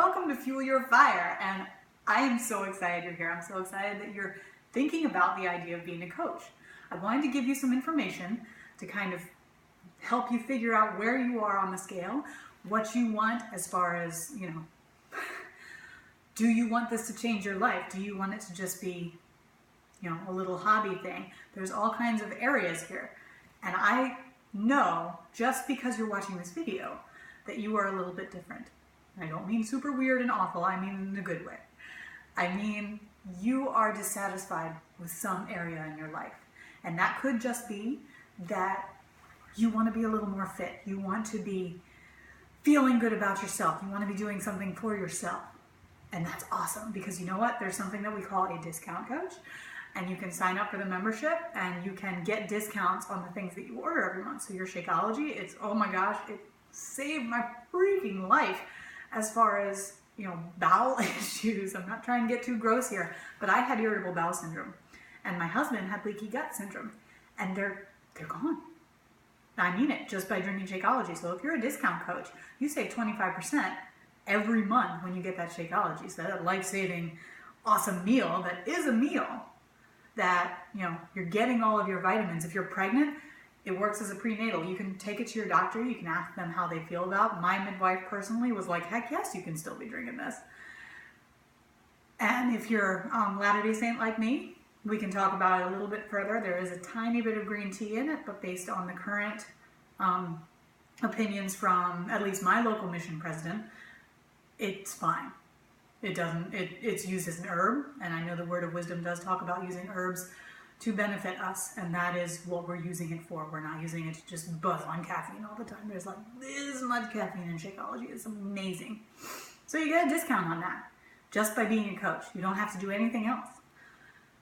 welcome to Fuel Your Fire. And I am so excited you're here. I'm so excited that you're thinking about the idea of being a coach. I wanted to give you some information to kind of help you figure out where you are on the scale, what you want as far as, do you want this to change your life? Do you want it to just be, a little hobby thing? There's all kinds of areas here. And I know, just because you're watching this video, that you are a little bit different. I don't mean super weird and awful, I mean in a good way. I mean, you are dissatisfied with some area in your life. And that could just be that you want to be a little more fit. You want to be feeling good about yourself. You want to be doing something for yourself. And that's awesome, because you know what? There's something that we call a discount coach. And you can sign up for the membership and you can get discounts on the things that you order every month. So your Shakeology, oh my gosh, it saved my freaking life as far as, bowel issues. I'm not trying to get too gross here, but I had irritable bowel syndrome and my husband had leaky gut syndrome, and they're gone. I mean it, just by drinking Shakeology. So if you're a discount coach, you save 25% every month when you get that Shakeology. So that life-saving, awesome meal that is a meal that, you're getting all of your vitamins. If you're pregnant, it works as a prenatal. You can take it to your doctor. You can ask them how they feel about it. My midwife personally was like, heck yes, you can still be drinking this. And if you're Latter-day Saint like me, we can talk about it a little bit further. There is a tiny bit of green tea in it, but based on the current opinions from at least my local mission president, it's fine. It's used as an herb, and I know the Word of Wisdom does talk about using herbs to benefit us, and that is what we're using it for. We're not using it to just buzz on caffeine all the time. There's like this much caffeine in Shakeology. It's amazing. So you get a discount on that just by being a coach. You don't have to do anything else.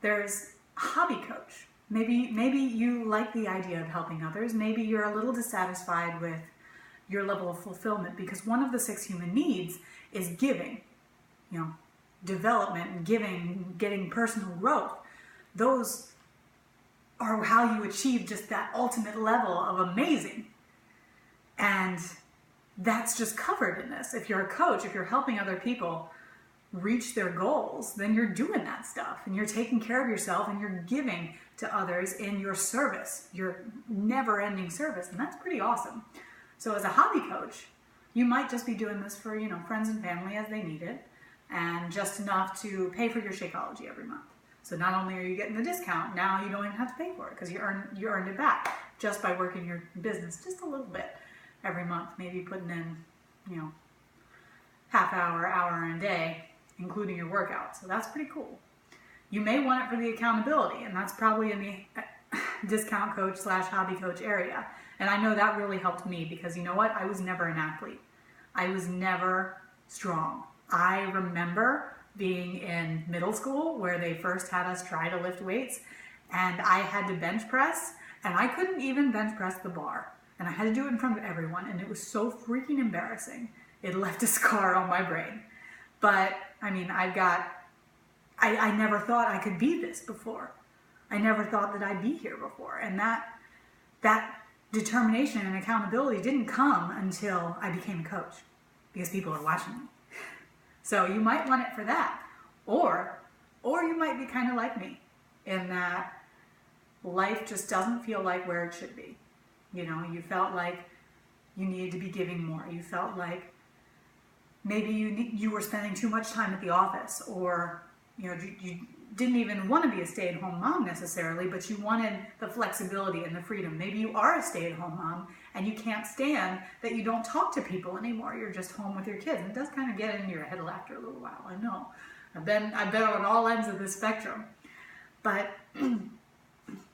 There's a hobby coach. Maybe you like the idea of helping others. Maybe you're a little dissatisfied with your level of fulfillment, because one of the 6 human needs is giving. Development and giving, getting personal growth. Those are how you achieve just that ultimate level of amazing. And that's just covered in this. If you're a coach, if you're helping other people reach their goals, then you're doing that stuff and you're taking care of yourself and you're giving to others in your service, your never-ending service. And that's pretty awesome. So as a hobby coach, you might just be doing this for, friends and family as they need it, and just enough to pay for your Shakeology every month. So not only are you getting the discount, now you don't even have to pay for it because you earned it back just by working your business just a little bit every month, maybe putting in, half hour in a day, including your workout. So that's pretty cool. You may want it for the accountability, and that's probably in the discount coach / hobby coach area. And I know that really helped me because you know what? I was never an athlete. I was never strong. I remember being in middle school where they first had us try to lift weights, and I had to bench press, and I couldn't even bench press the bar. And I had to do it in front of everyone, and it was so freaking embarrassing. It left a scar on my brain. But, I never thought I could be this before. I never thought that I'd be here before. And that determination and accountability didn't come until I became a coach, because people are watching me. So you might want it for that. Or you might be kind of like me in that life just doesn't feel like where it should be. You felt like you needed to be giving more. You felt like maybe you were spending too much time at the office, or you didn't even want to be a stay-at-home mom necessarily, but you wanted the flexibility and the freedom. Maybe you are a stay-at-home mom and you can't stand that you don't talk to people anymore. You're just home with your kids. And it does kind of get into your head after a little while. I know. I've been on all ends of the spectrum. But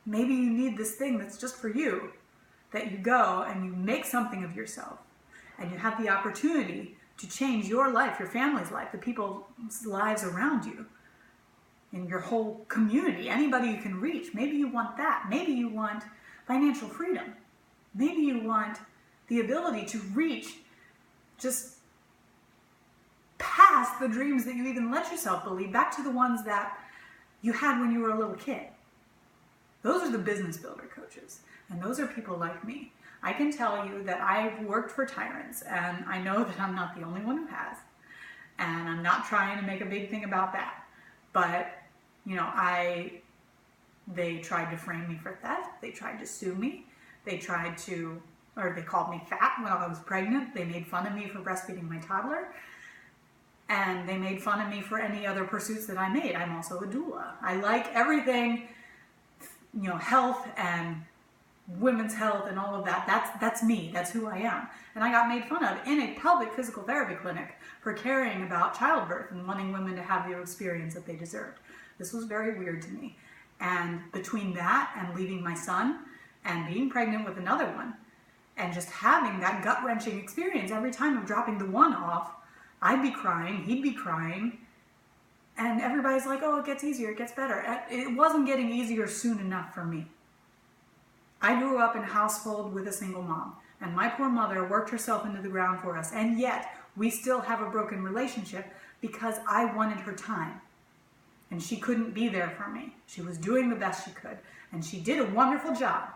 maybe you need this thing that's just for you, that you go and you make something of yourself and you have the opportunity to change your life, your family's life, the people's lives around you, in your whole community, anybody you can reach. Maybe you want that. Maybe you want financial freedom. Maybe you want the ability to reach just past the dreams that you even let yourself believe, back to the ones that you had when you were a little kid. Those are the business builder coaches, and those are people like me. I can tell you that I've worked for tyrants, and I know that I'm not the only one who has. And I'm not trying to make a big thing about that. But, you know, they tried to frame me for theft. They tried to sue me. They called me fat when I was pregnant. They made fun of me for breastfeeding my toddler. And they made fun of me for any other pursuits that I made. I'm also a doula. I like everything, you know, health and women's health and all of that. That's me. That's who I am. And I got made fun of in a public physical therapy clinic for caring about childbirth and wanting women to have the experience that they deserved. This was very weird to me. And between that and leaving my son and being pregnant with another one and just having that gut-wrenching experience every time of dropping the one off, I'd be crying, he'd be crying, and everybody's like, oh, it gets easier, it gets better. It wasn't getting easier soon enough for me. I grew up in a household with a single mom, and my poor mother worked herself into the ground for us, and yet we still have a broken relationship because I wanted her time, and she couldn't be there for me. She was doing the best she could, and she did a wonderful job,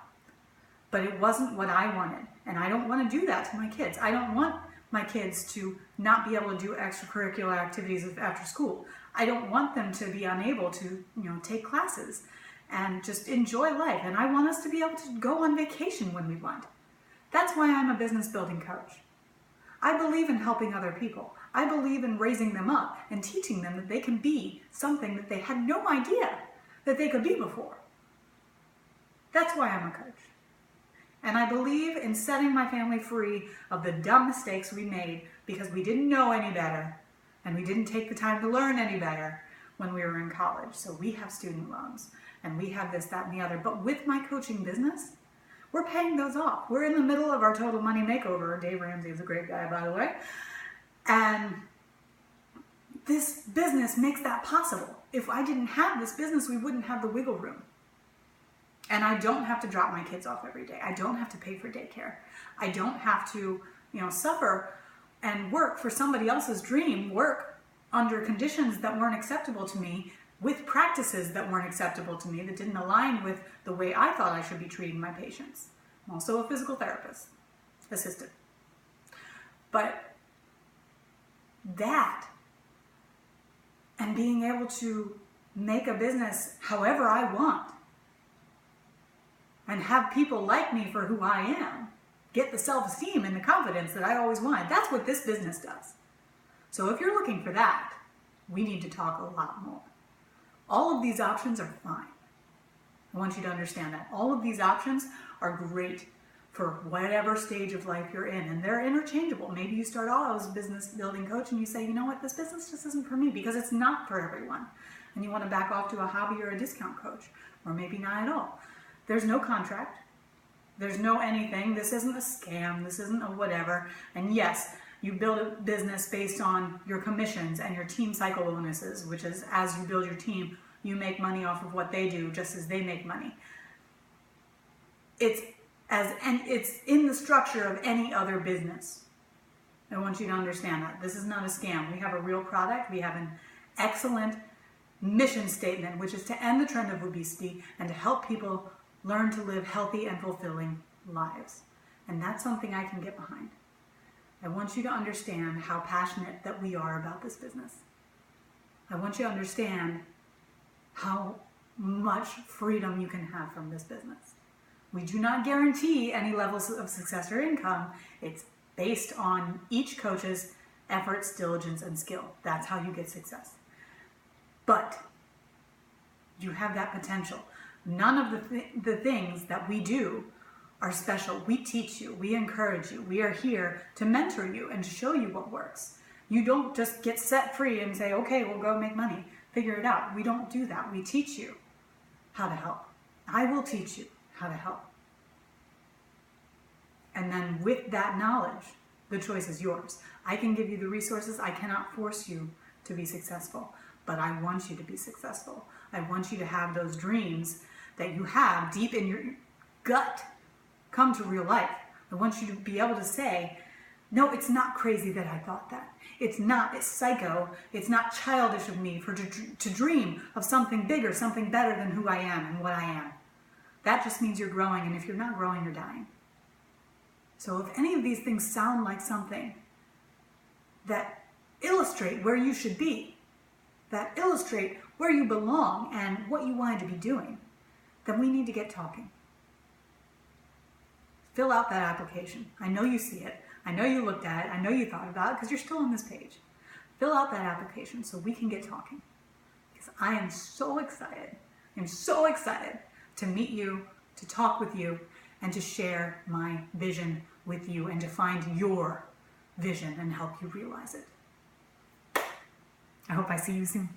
but it wasn't what I wanted, and I don't want to do that to my kids. I don't want my kids to not be able to do extracurricular activities after school. I don't want them to be unable to, you know, take classes and just enjoy life. And I want us to be able to go on vacation when we want. That's why I'm a business building coach. I believe in helping other people. I believe in raising them up and teaching them that they can be something that they had no idea that they could be before. That's why I'm a coach. And I believe in setting my family free of the dumb mistakes we made because we didn't know any better and we didn't take the time to learn any better when we were in college. So we have student loans and we have this, that, and the other. But with my coaching business, we're paying those off. We're in the middle of our total money makeover. Dave Ramsey is a great guy, by the way. And this business makes that possible. If I didn't have this business, we wouldn't have the wiggle room. And I don't have to drop my kids off every day. I don't have to pay for daycare. I don't have to, you know, suffer and work for somebody else's dream, work under conditions that weren't acceptable to me, with practices that weren't acceptable to me, that didn't align with the way I thought I should be treating my patients. I'm also a physical therapist, assistant. But that, and being able to make a business however I want, and have people like me for who I am, get the self-esteem and the confidence that I always wanted. That's what this business does. So if you're looking for that, we need to talk a lot more. All of these options are fine. I want you to understand that. All of these options are great for whatever stage of life you're in, and they're interchangeable. Maybe you start out as a business building coach and you say, you know what, this business just isn't for me, because it's not for everyone. And you want to back off to a hobby or a discount coach, or maybe not at all. There's no contract. There's no anything. This isn't a scam. This isn't a whatever. And yes, you build a business based on your commissions and your team cycle bonuses, which is, as you build your team, you make money off of what they do just as they make money. It's in the structure of any other business. I want you to understand that. This is not a scam. We have a real product. We have an excellent mission statement, which is to end the trend of obesity and to help people learn to live healthy and fulfilling lives. And that's something I can get behind. I want you to understand how passionate that we are about this business. I want you to understand how much freedom you can have from this business. We do not guarantee any levels of success or income. It's based on each coach's efforts, diligence, and skill. That's how you get success. But you have that potential. None of the things that we do are special. We teach you. We encourage you. We are here to mentor you and to show you what works. You don't just get set free and say, okay, we'll go make money. Figure it out. We don't do that. We teach you how to help. I will teach you how to help. And then with that knowledge, the choice is yours. I can give you the resources. I cannot force you to be successful, but I want you to be successful. I want you to have those dreams that you have deep in your gut come to real life. I want you to be able to say, no, it's not crazy that I thought that. It's psycho. It's not childish of me to dream of something bigger, something better than who I am and what I am. That just means you're growing, and if you're not growing, you're dying. So if any of these things sound like something that illustrate where you should be, that illustrate where you belong and what you wanted to be doing, then we need to get talking. Fill out that application. I know you see it. I know you looked at it. I know you thought about it because you're still on this page. Fill out that application so we can get talking. Because I am so excited. I'm so excited to meet you, to talk with you, and to share my vision with you and to find your vision and help you realize it. I hope I see you soon.